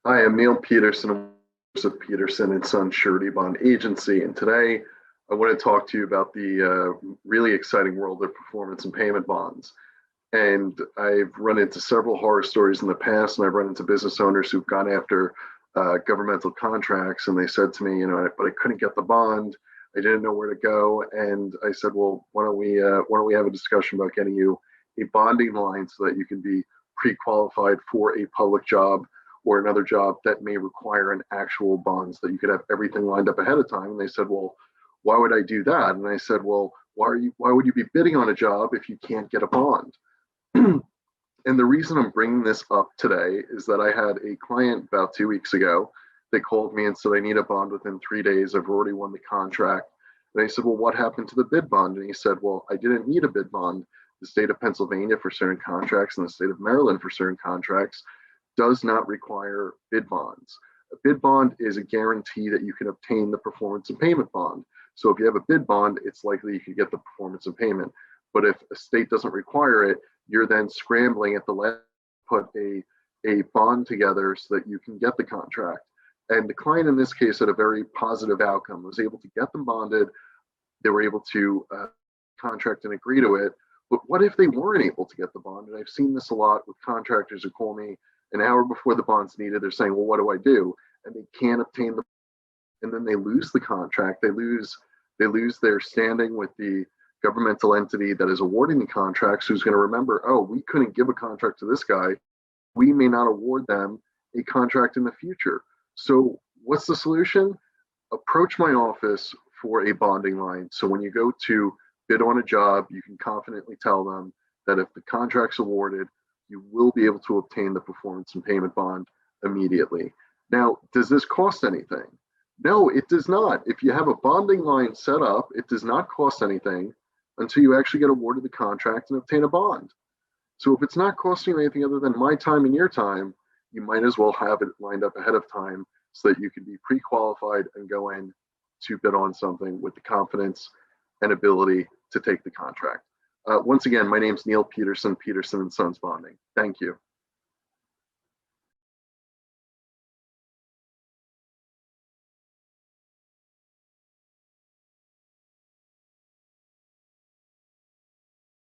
I am Neil Pedersen of Pedersen and Son Surety Bond Agency, and today I want to talk to you about the really exciting world of performance and payment bonds. And I've run into several horror stories in the past, and I've run into business owners who've gone after governmental contracts, and they said to me, but I couldn't get the bond. I didn't know where to go, and I said, well, why don't we have a discussion about getting you a bonding line so that you can be pre-qualified for a public job or another job that may require an actual bond, so that you could have everything lined up ahead of time. And they said, well, why would I do that? And I said, well, why would you be bidding on a job if you can't get a bond? And the reason I'm bringing this up today is that I had a client about 2 weeks ago. They called me and said, I need a bond within 3 days. I've already won the contract. And I said, well, what happened to the bid bond? And he said, well, I didn't need a bid bond. The state of Pennsylvania for certain contracts and the state of Maryland for certain contracts does not require bid bonds. A bid bond is a guarantee that you can obtain the performance and payment bond. So if you have a bid bond, it's likely you can get the performance and payment. But if a state doesn't require it, you're then scrambling at the last put a bond together so that you can get the contract. And the client in this case had a very positive outcome, was able to get them bonded. They were able to contract and agree to it. But what if they weren't able to get the bond? And I've seen this a lot with contractors who call me an hour before the bond's needed. They're saying, well, what do I do? And they can't obtain the, and then they lose the contract. They lose their standing with the governmental entity that is awarding the contracts, who's going to remember, oh, we couldn't give a contract to this guy. We may not award them a contract in the future. So what's the solution? Approach my office for a bonding line. So when you go to bid on a job, you can confidently tell them that if the contract's awarded, you will be able to obtain the performance and payment bond immediately. Now, does this cost anything? No, it does not. If you have a bonding line set up, it does not cost anything until you actually get awarded the contract and obtain a bond. So if it's not costing you anything other than my time and your time, you might as well have it lined up ahead of time so that you can be pre-qualified and go in to bid on something with the confidence and ability to take the contract. Once again, my name's Neil Pedersen, Pedersen and Sons Bonding. Thank you.